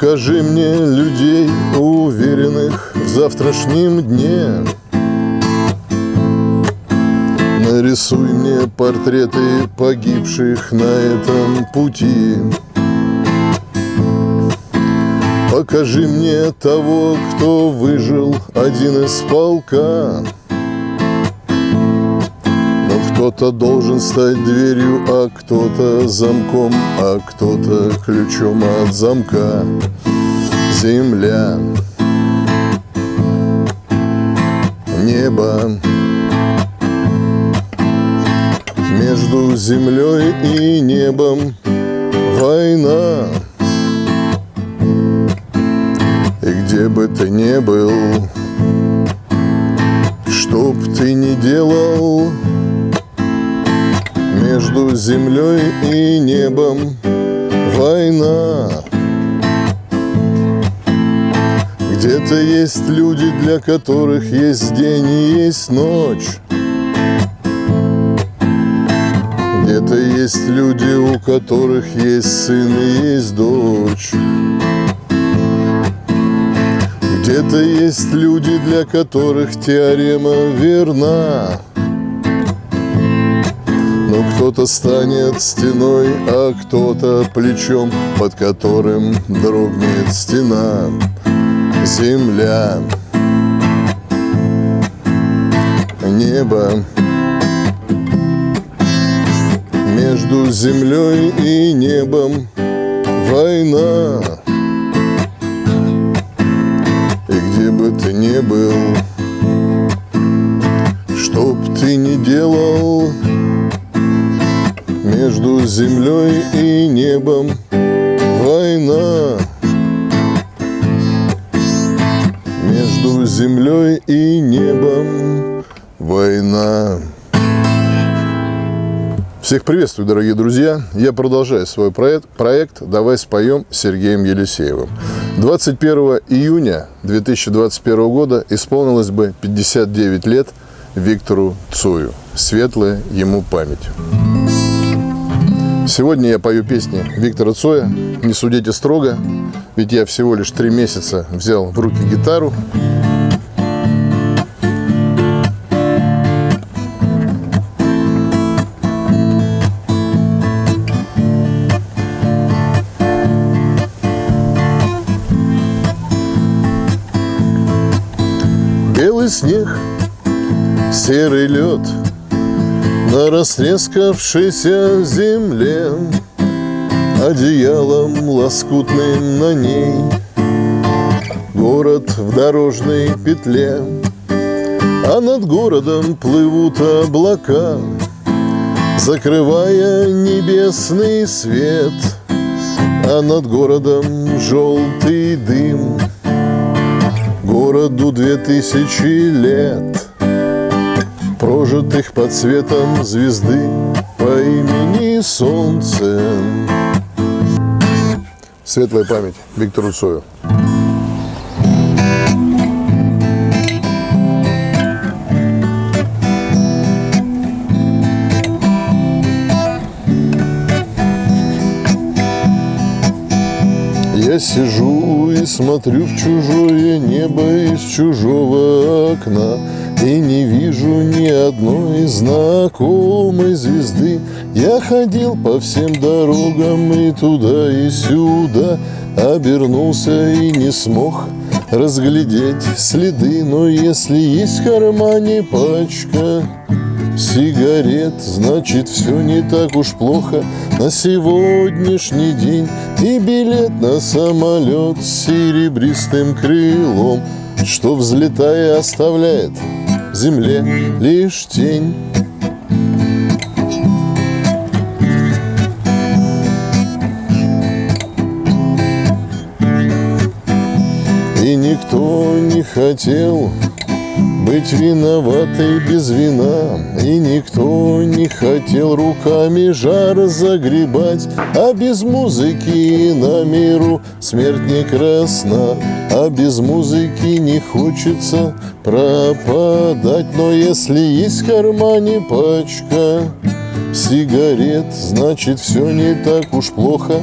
Покажи мне людей, уверенных в завтрашнем дне. Нарисуй мне портреты погибших на этом пути. Покажи мне того, кто выжил, один из полка. Но кто-то должен стать дверью, а кто-то замком, а кто-то ключом от замка. Земля, небо. Между землей и небом война. И где бы ты ни был, что б ты ни делал, между землей и небом война. Где-то есть люди, для которых есть день и есть ночь. Где-то есть люди, у которых есть сын и есть дочь. Где-то есть люди, для которых теорема верна. Но кто-то станет стеной, а кто-то плечом, под которым дрогнет стена. Земля, небо. Между землей и небом война. И где бы ты ни был, что б ты ни делал, между землей и небом война. Между землей и небом война. Всех приветствую, дорогие друзья! Я продолжаю свой проект «Давай споем» с Сергеем Елисеевым. 21 июня 2021 года исполнилось бы 59 лет Виктору Цою. Светлая ему память. Сегодня я пою песни Виктора Цоя. Не судите строго, ведь я всего лишь 3 месяца взял в руки гитару. Белый снег, серый лед на растрескавшейся земле, одеялом лоскутным на ней город в дорожной петле. А над городом плывут облака, закрывая небесный свет. А над городом желтый дым, городу 2000 лет, прожитых под светом звезды по имени Солнце. Светлая память Виктору Цою. Я сижу и смотрю в чужое небо из чужого окна, и не вижу ни одной знакомой звезды. Я ходил по всем дорогам и туда, и сюда, обернулся и не смог разглядеть следы. Но если есть в кармане пачка сигарет, значит, все не так уж плохо на сегодняшний день. И билет на самолет с серебристым крылом, что, взлетая, оставляет в земле лишь тень. И никто не хотел быть виноватой без вина, и никто не хотел руками жар загребать. А без музыки на миру смерть не красна, а без музыки не хочется пропадать. Но если есть в кармане пачка сигарет, значит, все не так уж плохо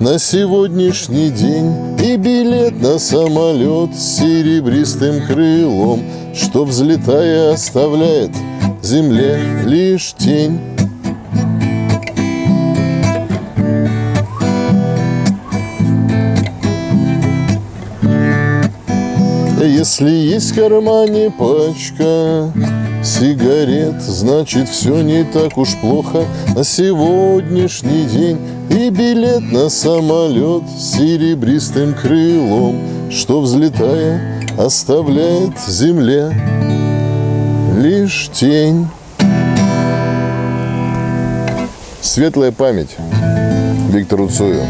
на сегодняшний день. И билет на самолет с серебристым крылом, что, взлетая, оставляет земле лишь тень. Если есть в кармане пачка сигарет, значит, все не так уж плохо на сегодняшний день. И билет на самолет с серебристым крылом, что, взлетая, оставляет земле лишь тень. Светлая память Виктору Цою.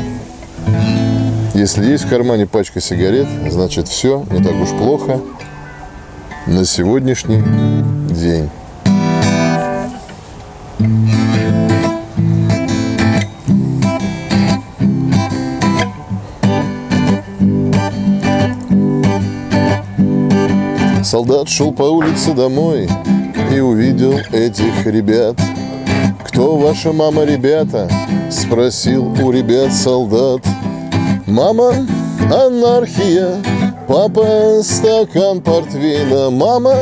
Если есть в кармане пачка сигарет, значит, все не так уж плохо на сегодняшний день. Солдат шел по улице домой и увидел этих ребят. «Кто ваша мама, ребята?» — спросил у ребят солдат. «Мама, анархия, папа, стакан портвейна. Мама,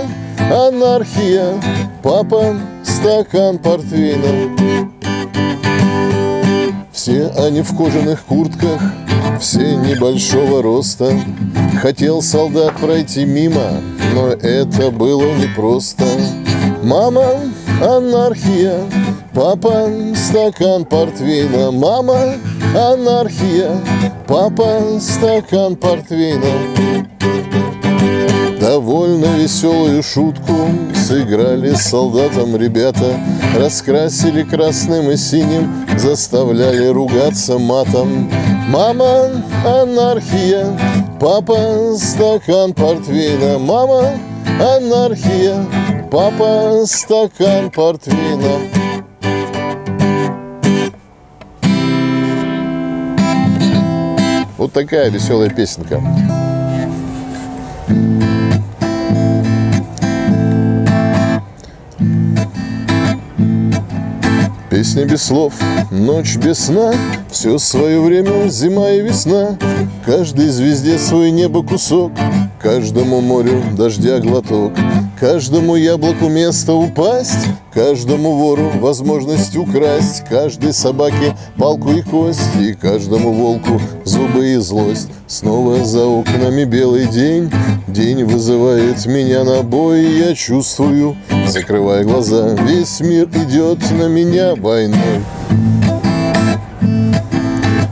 анархия, папа, стакан портвейна». Все они в кожаных куртках, все небольшого роста. Хотел солдат пройти мимо, но это было непросто. «Мама, анархия, папа, стакан портвейна. Мама, анархия, папа, стакан портвейна». Довольно веселую шутку сыграли с солдатом ребята. Раскрасили красным и синим, заставляли ругаться матом. «Мама, анархия, папа, стакан портвейна. Мама, анархия, папа, стакан портвейна». Вот такая веселая песенка. Песня без слов, ночь без сна, все свое время, зима и весна. Каждой звезде свой небо кусок, каждому морю дождя глоток, каждому яблоку место упасть, каждому вору возможность украсть, каждой собаке палку и кость, и каждому волку зубы и злость. Снова за окнами белый день, день вызывает меня на бой. Я чувствую, закрывая глаза, весь мир идет на меня войной.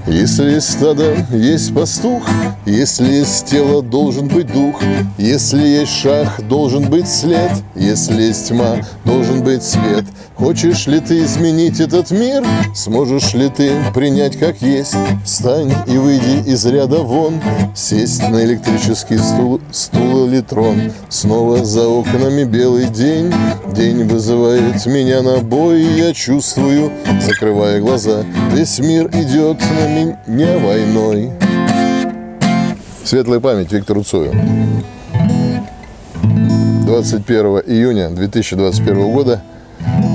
Если есть стадо, есть пастух, если есть тело, должен быть дух, если есть шаг, должен быть след, если есть тьма, должен быть свет. Хочешь ли ты изменить этот мир? Сможешь ли ты принять как есть? Встань и выйди из ряда вон, сесть на электрический стул или трон. Снова за окнами белый день, день вызывает меня на бой. Я чувствую, закрывая глаза, весь мир идет на меня войной. Светлая память Виктору Цою. 21 июня 2021 года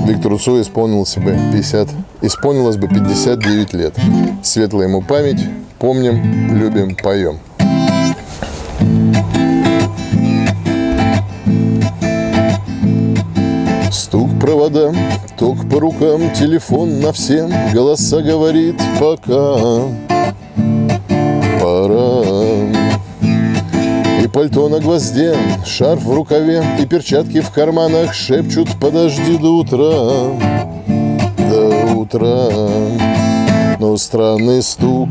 Виктору Цою исполнилось бы 59 лет. Светлая ему память. Помним, любим, поем. Стук провода, ток по рукам, телефон на все голоса говорит: пока, пора. И пальто на гвозде, шарф в рукаве, и перчатки в карманах шепчут: подожди до утра, до утра. Но странный стук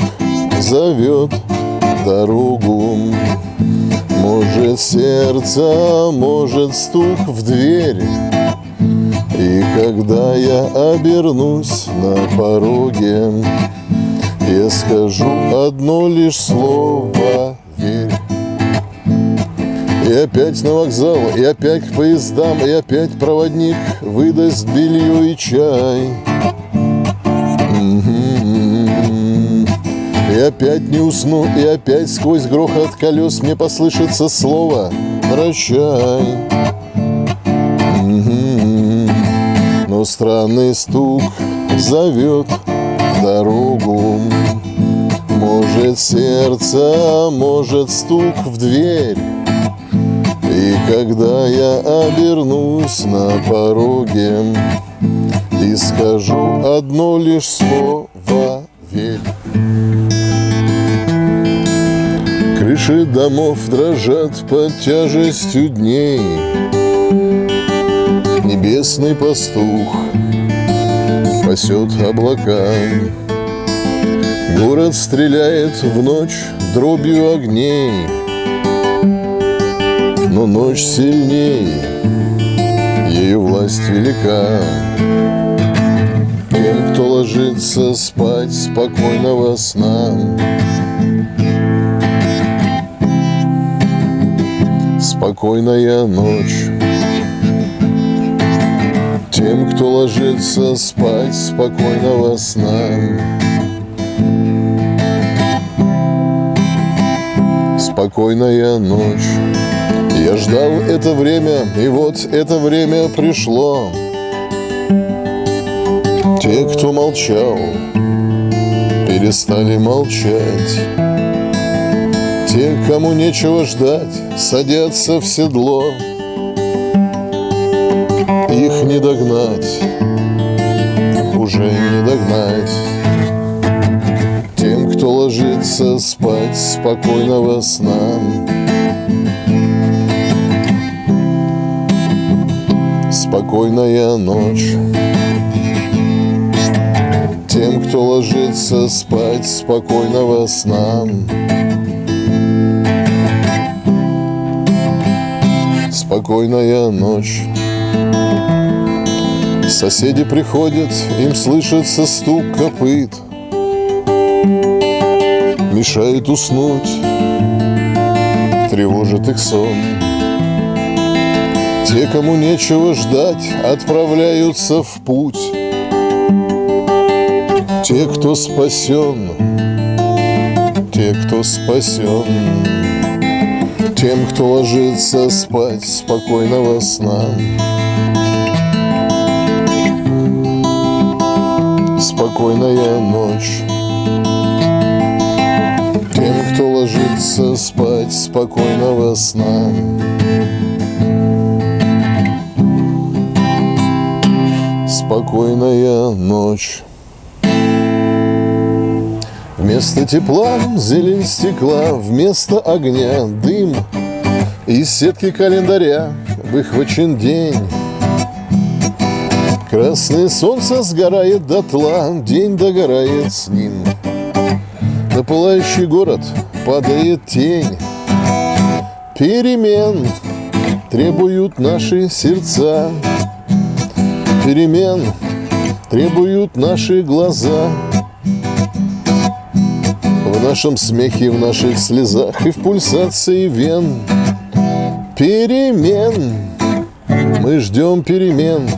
зовет дорогу. Может, сердце, может, стук в дверь. И когда я обернусь на пороге, я скажу одно лишь слово: верь. И опять на вокзал, и опять к поездам, и опять проводник выдаст белье и чай. И опять не усну, и опять сквозь грохот колес мне послышится слово: прощай. Но но странный стук зовет в дорогу. Может, сердце, может, стук в дверь. И когда я обернусь на пороге и скажу одно лишь слово «верь», крыши домов дрожат под тяжестью дней. Небесный пастух пасет облака. Город стреляет в ночь дробью огней, но ночь сильней, ее власть велика. Тем, кто ложится спать спокойного сна, спокойная ночь. Тем, кто ложится спать спокойного сна, спокойная ночь. Я ждал это время, и вот это время пришло. Те, кто молчал, перестали молчать. Те, кому нечего ждать, садятся в седло. Их не догнать, уже не догнать. Тем, кто ложится спать спокойного сна, спокойная ночь. Тем, кто ложится спать спокойного сна, спокойная ночь. Соседи приходят, им слышится стук копыт, мешает уснуть, тревожит их сон. Те, кому нечего ждать, отправляются в путь. Те, кто спасен, те, кто спасен. Тем, кто ложится спать спокойного сна, спокойная ночь. Тем, кто ложится спать спокойного сна, спокойная ночь. Вместо тепла зелень стекла, вместо огня дым. Из сетки календаря выхвачен день. Красное солнце сгорает дотла, день догорает с ним. На пылающий город падает тень. Перемен требуют наши сердца, перемен требуют наши глаза. В нашем смехе, в наших слезах и в пульсации вен. Перемен, мы ждем перемен.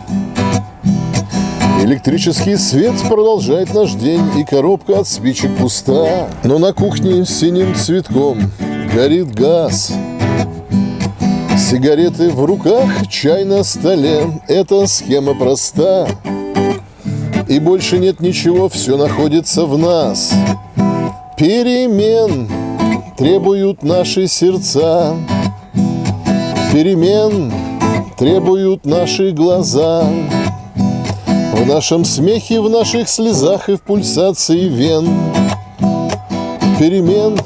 Электрический свет продолжает наш день, и коробка от спичек пуста. Но на кухне синим цветком горит газ. Сигареты в руках, чай на столе. Эта схема проста. И больше нет ничего, все находится в нас. Перемен требуют наши сердца, перемен требуют наши глаза. В нашем смехе, в наших слезах и в пульсации вен. Перемен,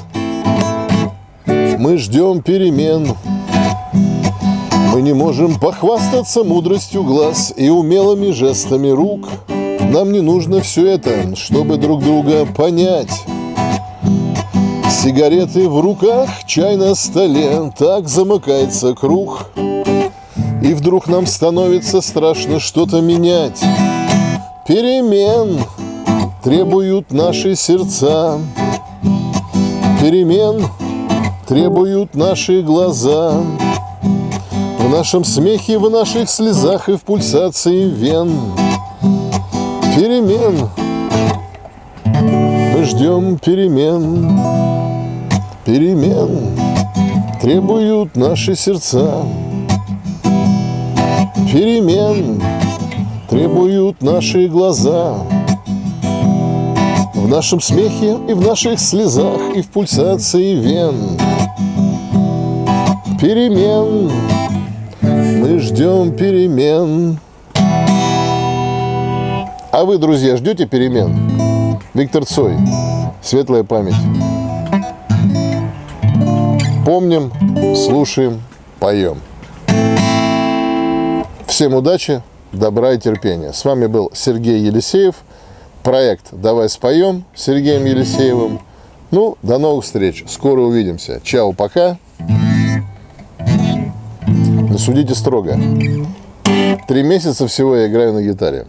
мы ждем перемен. Мы не можем похвастаться мудростью глаз и умелыми жестами рук. Нам не нужно все это, чтобы друг друга понять. Сигареты в руках, чай на столе, так замыкается круг. И вдруг нам становится страшно что-то менять. Перемен требуют наши сердца, перемен требуют наши глаза. В нашем смехе, в наших слезах и в пульсации вен. Перемен, мы ждем перемен. Перемен требуют наши сердца, перемен требуют наши глаза. В нашем смехе и в наших слезах, и в пульсации вен. Перемен, мы ждем перемен. А вы, друзья, ждете перемен? Виктор Цой, светлая память. Помним, слушаем, поем. Всем удачи, добра и терпения. С вами был Сергей Елисеев. Проект «Давай споем» с Сергеем Елисеевым. Ну, до новых встреч. Скоро увидимся. Чао, пока. Не судите строго. 3 месяца всего я играю на гитаре.